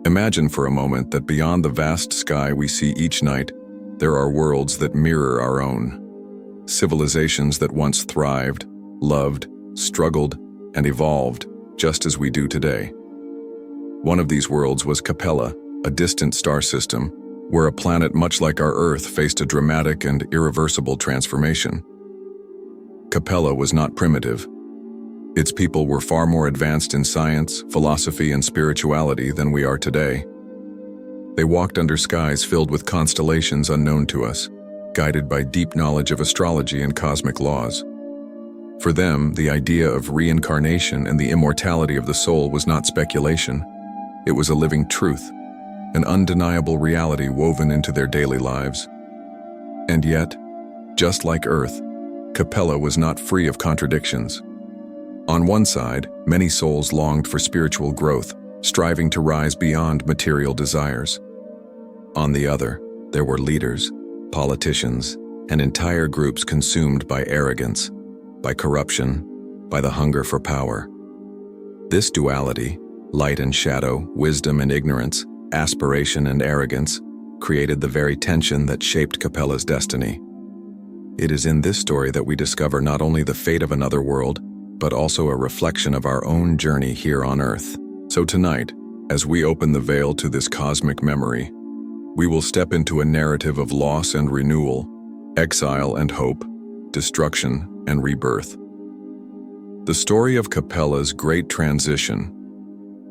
Imagine for a moment that beyond the vast sky we see each night, there are worlds that mirror our own. Civilizations that once thrived, loved, struggled, and evolved just as we do today. One of these worlds was Capella, a distant star system, where a planet much like our Earth faced a dramatic and irreversible transformation. Capella was not primitive. Its people were far more advanced in science, philosophy, and spirituality than we are today. They walked under skies filled with constellations unknown to us, guided by deep knowledge of astrology and cosmic laws. For them, the idea of reincarnation and the immortality of the soul was not speculation. It was a living truth, an undeniable reality woven into their daily lives. And yet, just like Earth, Capella was not free of contradictions. On one side, many souls longed for spiritual growth, striving to rise beyond material desires. On the other, there were leaders, politicians, and entire groups consumed by arrogance, by corruption, by the hunger for power. This duality, light and shadow, wisdom and ignorance, aspiration and arrogance, created the very tension that shaped Capella's destiny. It is in this story that we discover not only the fate of another world, but also a reflection of our own journey here on Earth. So tonight, as we open the veil to this cosmic memory, we will step into a narrative of loss and renewal, exile and hope, destruction and rebirth. The story of Capella's great transition,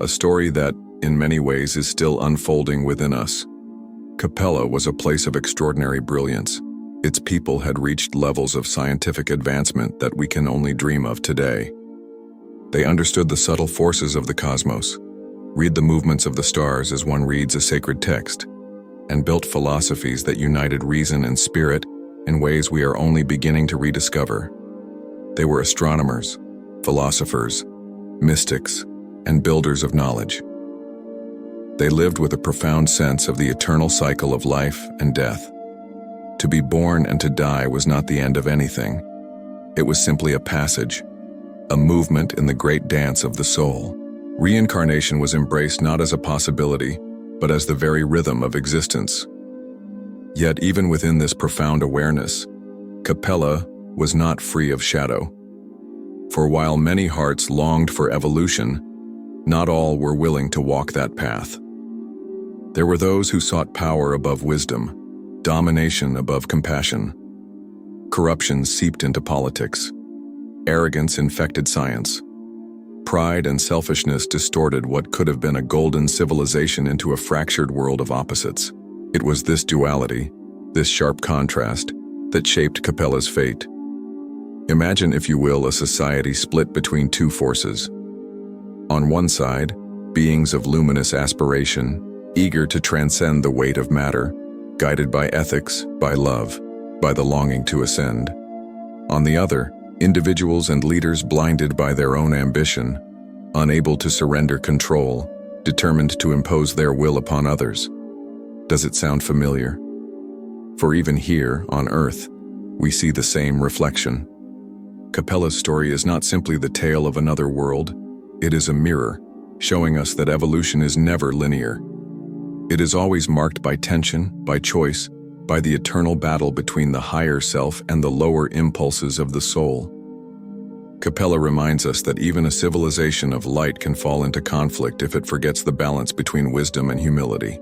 a story that, in many ways, is still unfolding within us. Capella was a place of extraordinary brilliance. Its people had reached levels of scientific advancement that we can only dream of today. They understood the subtle forces of the cosmos, read the movements of the stars as one reads a sacred text, and built philosophies that united reason and spirit in ways we are only beginning to rediscover. They were astronomers, philosophers, mystics, and builders of knowledge. They lived with a profound sense of the eternal cycle of life and death. To be born and to die was not the end of anything. It was simply a passage, a movement in the great dance of the soul. Reincarnation was embraced not as a possibility, but as the very rhythm of existence. Yet even within this profound awareness, Capella was not free of shadow. For while many hearts longed for evolution, not all were willing to walk that path. There were those who sought power above wisdom, domination above compassion. Corruption seeped into politics. Arrogance infected science. Pride and selfishness distorted what could have been a golden civilization into a fractured world of opposites. It was this duality, this sharp contrast, that shaped Capella's fate. Imagine, if you will, a society split between two forces. On one side, beings of luminous aspiration, eager to transcend the weight of matter, guided by ethics, by love, by the longing to ascend. On the other, individuals and leaders blinded by their own ambition, unable to surrender control, determined to impose their will upon others. Does it sound familiar? For even here, on Earth, we see the same reflection. Capella's story is not simply the tale of another world. It is a mirror, showing us that evolution is never linear. It is always marked by tension, by choice, by the eternal battle between the higher self and the lower impulses of the soul. Capella reminds us that even a civilization of light can fall into conflict if it forgets the balance between wisdom and humility.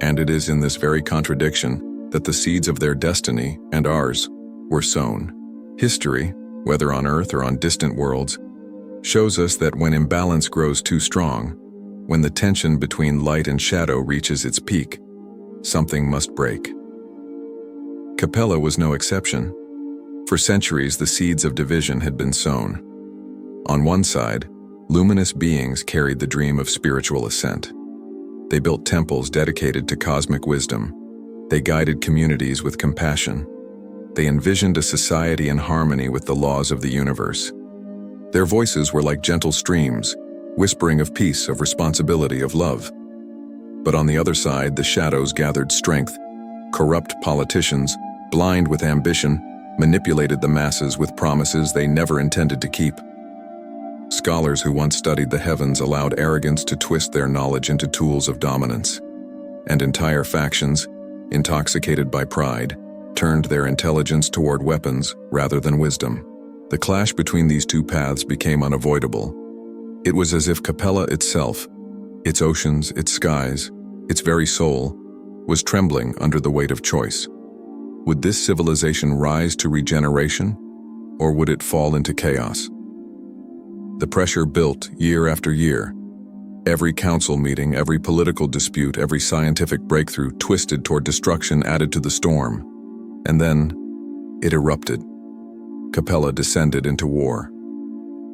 And it is in this very contradiction that the seeds of their destiny, and ours, were sown. History, whether on Earth or on distant worlds, shows us that when imbalance grows too strong, when the tension between light and shadow reaches its peak, something must break. Capella was no exception. For centuries, the seeds of division had been sown. On one side, luminous beings carried the dream of spiritual ascent. They built temples dedicated to cosmic wisdom. They guided communities with compassion. They envisioned a society in harmony with the laws of the universe. Their voices were like gentle streams, whispering of peace, of responsibility, of love. But on the other side, the shadows gathered strength. Corrupt politicians, blind with ambition, manipulated the masses with promises they never intended to keep. Scholars who once studied the heavens allowed arrogance to twist their knowledge into tools of dominance. And entire factions, intoxicated by pride, turned their intelligence toward weapons rather than wisdom. The clash between these two paths became unavoidable. It was as if Capella itself, its oceans, its skies, its very soul, was trembling under the weight of choice. Would this civilization rise to regeneration, or would it fall into chaos? The pressure built year after year. Every council meeting, every political dispute, every scientific breakthrough twisted toward destruction added to the storm. And then, it erupted. Capella descended into war.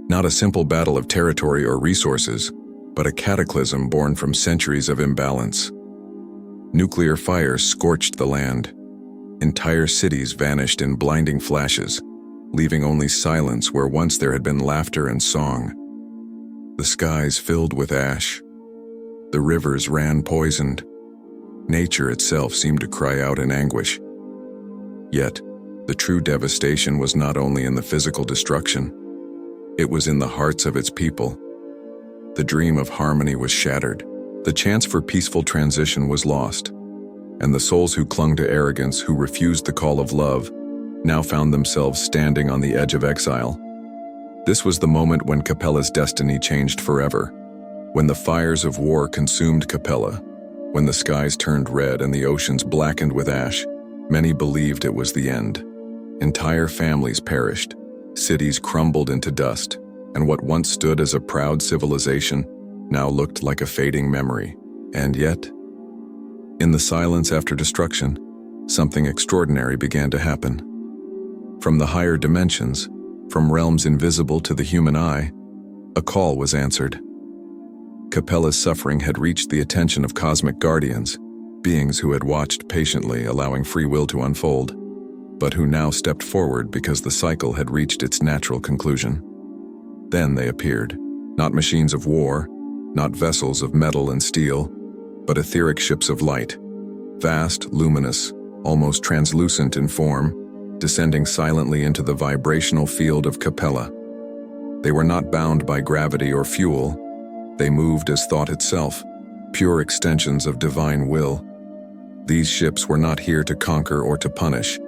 Not a simple battle of territory or resources, but a cataclysm born from centuries of imbalance. Nuclear fire scorched the land. Entire cities vanished in blinding flashes, leaving only silence where once there had been laughter and song. The skies filled with ash. The rivers ran poisoned. Nature itself seemed to cry out in anguish. Yet, the true devastation was not only in the physical destruction, it was in the hearts of its people. The dream of harmony was shattered. The chance for peaceful transition was lost, and the souls who clung to arrogance, who refused the call of love, now found themselves standing on the edge of exile. This was the moment when Capella's destiny changed forever, when the fires of war consumed Capella, when the skies turned red and the oceans blackened with ash. Many believed it was the end. Entire families perished, cities crumbled into dust, and what once stood as a proud civilization now looked like a fading memory. And yet, in the silence after destruction, something extraordinary began to happen. From the higher dimensions, from realms invisible to the human eye, a call was answered. Capella's suffering had reached the attention of cosmic guardians, beings who had watched patiently, allowing free will to unfold, but who now stepped forward because the cycle had reached its natural conclusion. Then they appeared, not machines of war, not vessels of metal and steel, but etheric ships of light, vast, luminous, almost translucent in form, descending silently into the vibrational field of Capella. They were not bound by gravity or fuel. They moved as thought itself, pure extensions of divine will. These ships were not here to conquer or to punish.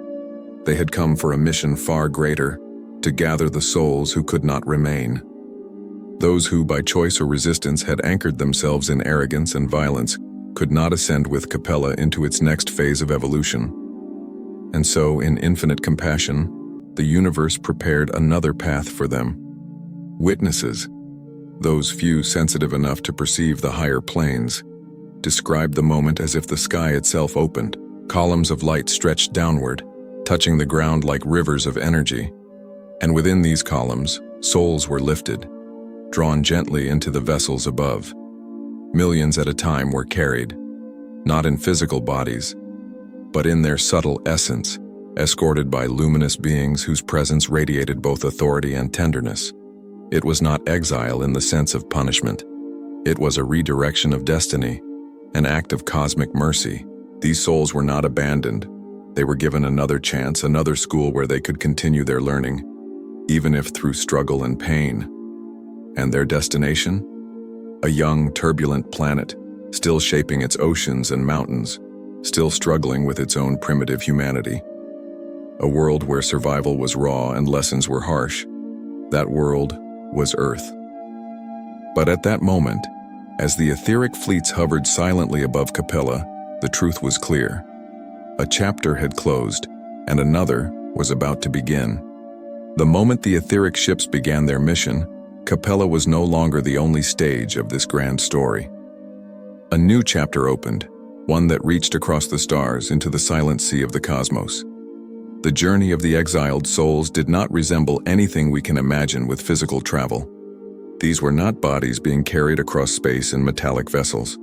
They had come for a mission far greater, to gather the souls who could not remain. Those who, by choice or resistance, had anchored themselves in arrogance and violence could not ascend with Capella into its next phase of evolution. And so, in infinite compassion, the universe prepared another path for them. Witnesses, those few sensitive enough to perceive the higher planes, described the moment as if the sky itself opened. Columns of light stretched downward, touching the ground like rivers of energy. And within these columns, souls were lifted, drawn gently into the vessels above. Millions at a time were carried, not in physical bodies, but in their subtle essence, escorted by luminous beings whose presence radiated both authority and tenderness. It was not exile in the sense of punishment. It was a redirection of destiny, an act of cosmic mercy. These souls were not abandoned. They were given another chance, another school where they could continue their learning, even if through struggle and pain. And their destination? A young, turbulent planet, still shaping its oceans and mountains, still struggling with its own primitive humanity. A world where survival was raw and lessons were harsh. That world was Earth. But at that moment, as the etheric fleets hovered silently above Capella, the truth was clear. A chapter had closed, and another was about to begin. The moment the etheric ships began their mission, Capella was no longer the only stage of this grand story. A new chapter opened, one that reached across the stars into the silent sea of the cosmos. The journey of the exiled souls did not resemble anything we can imagine with physical travel. These were not bodies being carried across space in metallic vessels.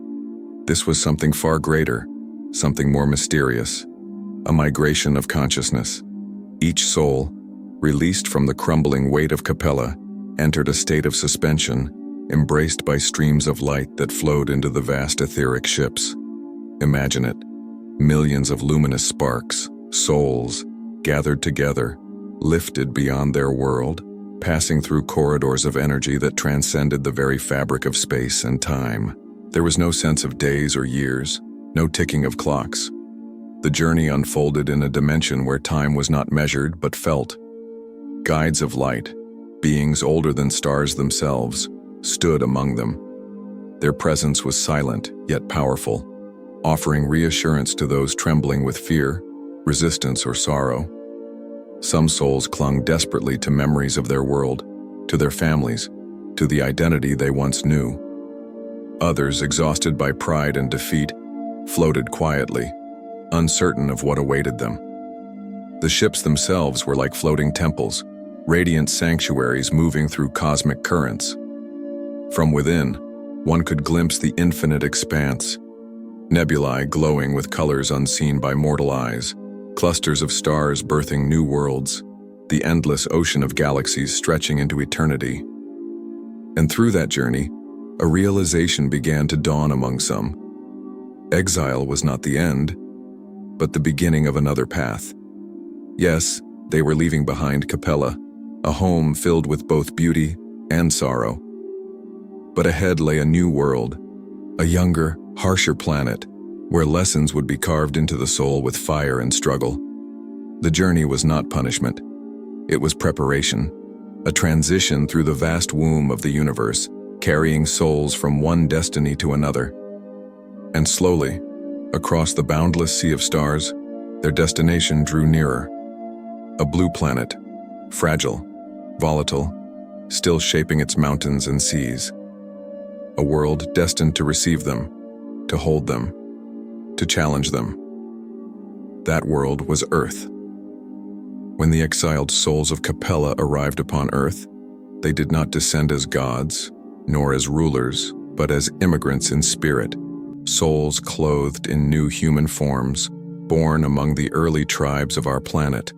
This was something far greater, something more mysterious, a migration of consciousness. Each soul, released from the crumbling weight of Capella, entered a state of suspension, embraced by streams of light that flowed into the vast etheric ships. Imagine it, millions of luminous sparks, souls, gathered together, lifted beyond their world, passing through corridors of energy that transcended the very fabric of space and time. There was no sense of days or years, no ticking of clocks. The journey unfolded in a dimension where time was not measured but felt. Guides of light, beings older than stars themselves, stood among them. Their presence was silent yet powerful, offering reassurance to those trembling with fear, resistance, or sorrow. Some souls clung desperately to memories of their world, to their families, to the identity they once knew. Others, exhausted by pride and defeat, floated quietly, uncertain of what awaited them. The ships themselves were like floating temples, radiant sanctuaries moving through cosmic currents. From within, one could glimpse the infinite expanse, nebulae glowing with colors unseen by mortal eyes, clusters of stars birthing new worlds, the endless ocean of galaxies stretching into eternity. And through that journey, a realization began to dawn among some. Exile was not the end, but the beginning of another path. Yes, they were leaving behind Capella, a home filled with both beauty and sorrow. But ahead lay a new world, a younger, harsher planet, where lessons would be carved into the soul with fire and struggle. The journey was not punishment. It was preparation, a transition through the vast womb of the universe, carrying souls from one destiny to another. And slowly, across the boundless sea of stars, their destination drew nearer. A blue planet, fragile, volatile, still shaping its mountains and seas. A world destined to receive them, to hold them, to challenge them. That world was Earth. When the exiled souls of Capella arrived upon Earth, they did not descend as gods, nor as rulers, but as immigrants in spirit, souls clothed in new human forms, born among the early tribes of our planet.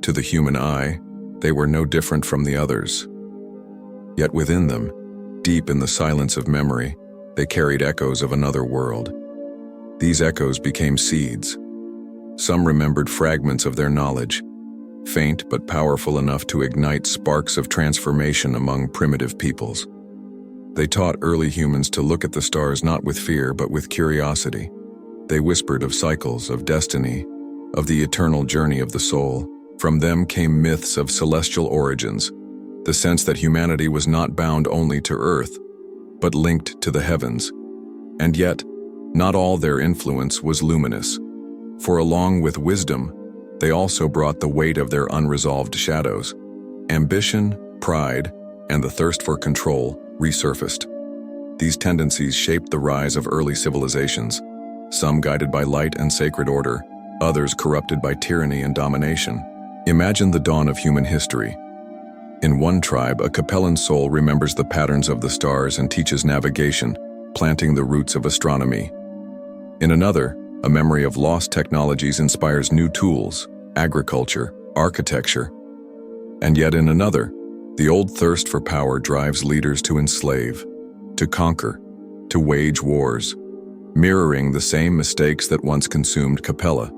To the human eye, they were no different from the others. Yet within them, deep in the silence of memory, they carried echoes of another world. These echoes became seeds. Some remembered fragments of their knowledge, faint but powerful enough to ignite sparks of transformation among primitive peoples. They taught early humans to look at the stars not with fear but with curiosity. They whispered of cycles, of destiny, of the eternal journey of the soul. From them came myths of celestial origins, the sense that humanity was not bound only to Earth, but linked to the heavens. And yet, not all their influence was luminous, for along with wisdom, they also brought the weight of their unresolved shadows. Ambition, pride, and the thirst for control resurfaced. These tendencies shaped the rise of early civilizations, some guided by light and sacred order, others corrupted by tyranny and domination. Imagine the dawn of human history. In one tribe, a Capellan soul remembers the patterns of the stars and teaches navigation, planting the roots of astronomy. In another, a memory of lost technologies inspires new tools, agriculture, architecture. And yet in another, the old thirst for power drives leaders to enslave, to conquer, to wage wars, mirroring the same mistakes that once consumed Capella.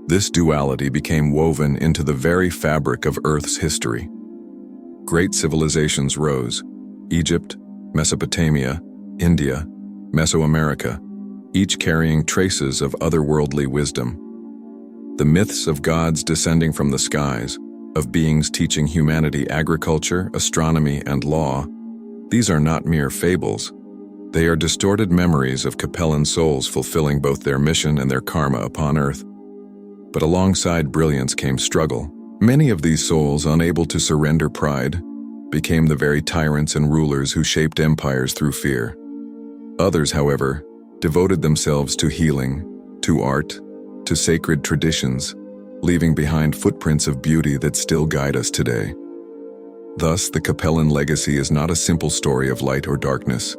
This duality became woven into the very fabric of Earth's history. Great civilizations rose: Egypt, Mesopotamia, India, Mesoamerica, each carrying traces of otherworldly wisdom. The myths of gods descending from the skies, of beings teaching humanity agriculture, astronomy, and law, these are not mere fables. They are distorted memories of Capellan souls fulfilling both their mission and their karma upon Earth. But alongside brilliance came struggle. Many of these souls, unable to surrender pride, became the very tyrants and rulers who shaped empires through fear. Others, however, devoted themselves to healing, to art, to sacred traditions, leaving behind footprints of beauty that still guide us today. Thus, the Capellan legacy is not a simple story of light or darkness.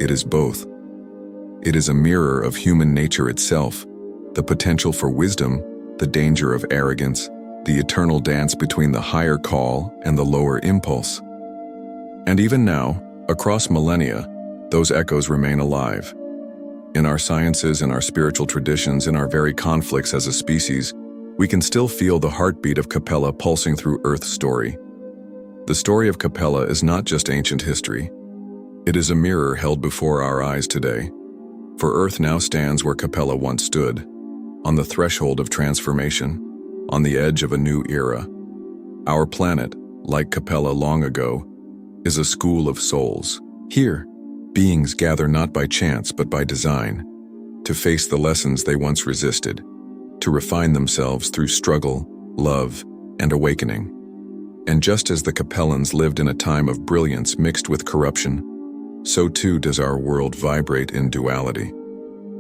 It is both. It is a mirror of human nature itself, the potential for wisdom, the danger of arrogance, the eternal dance between the higher call and the lower impulse. And even now, across millennia, those echoes remain alive. In our sciences, in our spiritual traditions, in our very conflicts as a species, we can still feel the heartbeat of Capella pulsing through Earth's story. The story of Capella is not just ancient history. It is a mirror held before our eyes today. For Earth now stands where Capella once stood, on the threshold of transformation, on the edge of a new era. Our planet, like Capella long ago, is a school of souls. Here, beings gather not by chance but by design, to face the lessons they once resisted, to refine themselves through struggle, love, and awakening. And just as the Capellans lived in a time of brilliance mixed with corruption, so too does our world vibrate in duality.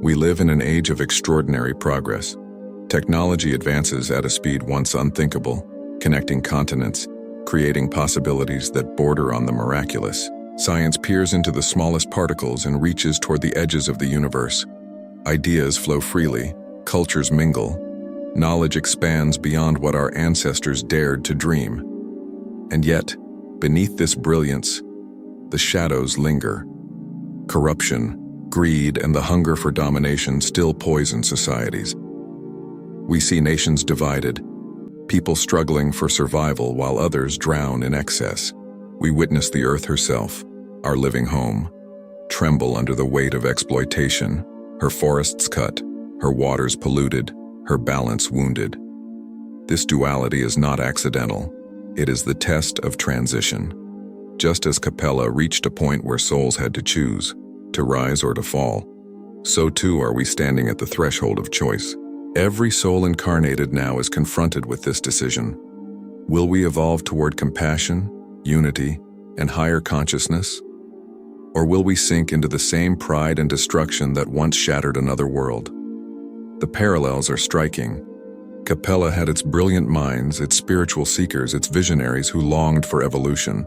We live in an age of extraordinary progress. Technology advances at a speed once unthinkable, connecting continents, creating possibilities that border on the miraculous. Science peers into the smallest particles and reaches toward the edges of the universe. Ideas flow freely, cultures mingle, knowledge expands beyond what our ancestors dared to dream. And yet, beneath this brilliance, the shadows linger. Corruption, greed, and the hunger for domination still poison societies. We see nations divided, people struggling for survival while others drown in excess. We witness the earth herself, our living home, tremble under the weight of exploitation, her forests cut, her waters polluted, her balance wounded. This duality is not accidental. It is the test of transition. Just as Capella reached a point where souls had to choose, to rise or to fall, so too are we standing at the threshold of choice. Every soul incarnated now is confronted with this decision. Will we evolve toward compassion, unity, and higher consciousness? Or will we sink into the same pride and destruction that once shattered another world? The parallels are striking. Capella had its brilliant minds, its spiritual seekers, its visionaries who longed for evolution.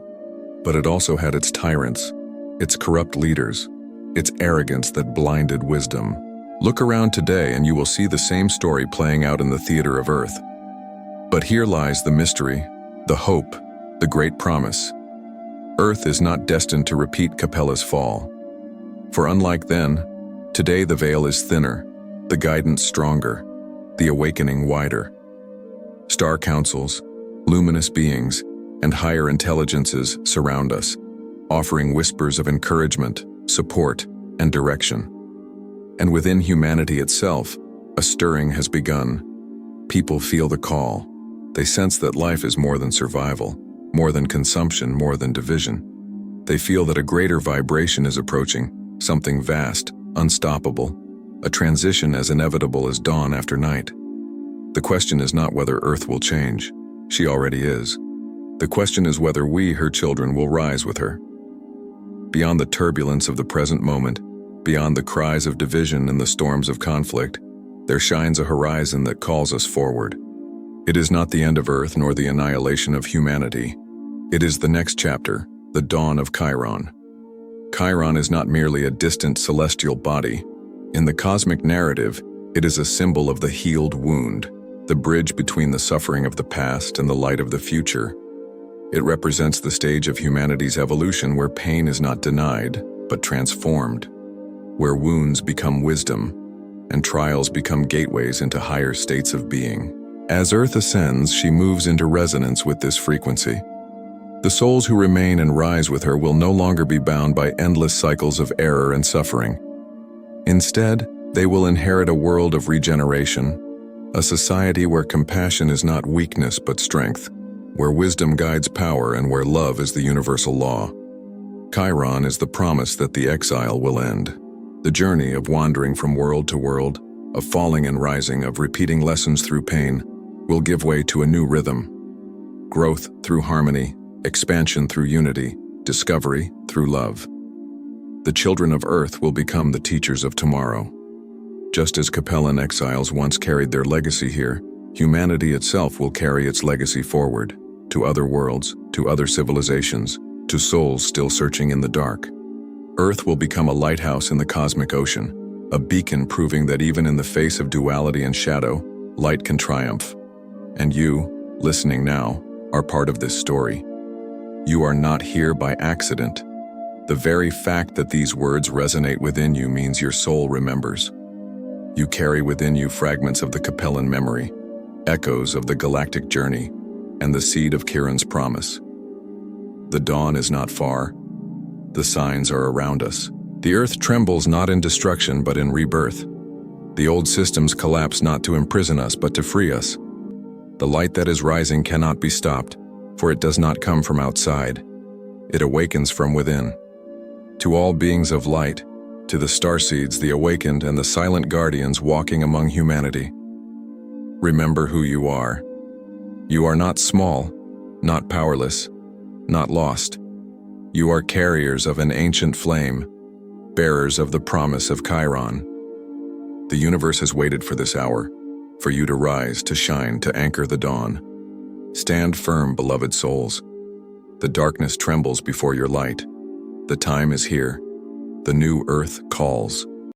But it also had its tyrants, its corrupt leaders, its arrogance that blinded wisdom. Look around today and you will see the same story playing out in the theater of Earth. But here lies the mystery, the hope, the great promise. Earth is not destined to repeat Capella's fall. For unlike then, today the veil is thinner, the guidance stronger, the awakening wider. Star councils, luminous beings, and higher intelligences surround us, offering whispers of encouragement, support, and direction. And within humanity itself, a stirring has begun. People feel the call. They sense that life is more than survival, more than consumption, more than division. They feel that a greater vibration is approaching, something vast, unstoppable, a transition as inevitable as dawn after night. The question is not whether Earth will change. She already is. The question is whether we, her children, will rise with her. Beyond the turbulence of the present moment, beyond the cries of division and the storms of conflict, there shines a horizon that calls us forward. It is not the end of Earth nor the annihilation of humanity. It is the next chapter, the dawn of Chiron. Chiron is not merely a distant celestial body. In the cosmic narrative, it is a symbol of the healed wound, the bridge between the suffering of the past and the light of the future. It represents the stage of humanity's evolution where pain is not denied, but transformed, where wounds become wisdom, and trials become gateways into higher states of being. As Earth ascends, she moves into resonance with this frequency. The souls who remain and rise with her will no longer be bound by endless cycles of error and suffering. Instead, they will inherit a world of regeneration, a society where compassion is not weakness but strength, where wisdom guides power and where love is the universal law. Chiron is the promise that the exile will end, the journey of wandering from world to world, of falling and rising, of repeating lessons through pain, will give way to a new rhythm. Growth through harmony, expansion through unity, discovery through love. The children of Earth will become the teachers of tomorrow. Just as Capellan exiles once carried their legacy here, humanity itself will carry its legacy forward, to other worlds, to other civilizations, to souls still searching in the dark. Earth will become a lighthouse in the cosmic ocean, a beacon proving that even in the face of duality and shadow, light can triumph. And you, listening now, are part of this story. You are not here by accident. The very fact that these words resonate within you means your soul remembers. You carry within you fragments of the Capellan memory, echoes of the galactic journey, and the seed of Chiron's promise. The dawn is not far. The signs are around us. The earth trembles not in destruction but in rebirth. The old systems collapse not to imprison us but to free us. The light that is rising cannot be stopped, for it does not come from outside. It awakens from within. To all beings of light, to the starseeds, the awakened, and the silent guardians walking among humanity, remember who you are. You are not small, not powerless, not lost. You are carriers of an ancient flame, bearers of the promise of Chiron. The universe has waited for this hour, for you to rise, to shine, to anchor the dawn. Stand firm, beloved souls. The darkness trembles before your light. The time is here. The new earth calls.